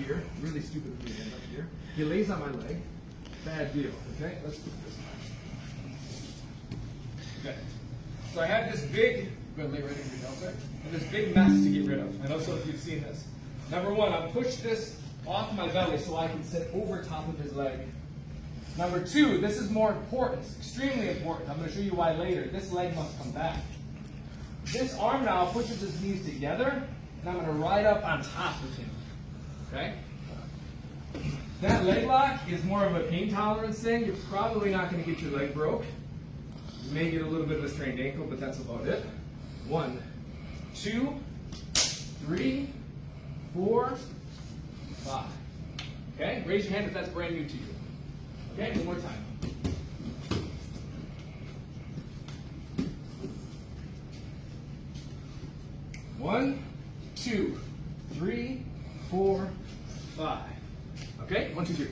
here. Really stupid for me to end up here. He lays on my leg. Bad deal. Okay, let's do this. Okay. So I had this big, I'm gonna lay right in your delta, and this big mess to get rid of. And also if you've seen this. Number one, I'll push this off my belly so I can sit over top of his leg. Number two, this is more important, extremely important. I'm going to show you why later. This leg must come back. This arm now pushes his knees together, and I'm going to ride up on top of him. Okay? That leg lock is more of a pain tolerance thing. You're probably not going to get your leg broke. You may get a little bit of a strained ankle, but that's about it. 1, 2, 3, 4, 5. Okay? Raise your hand if that's brand new to you. Okay, one more time. One, 2, 3, 4, 5. Okay, 1, 2, 3.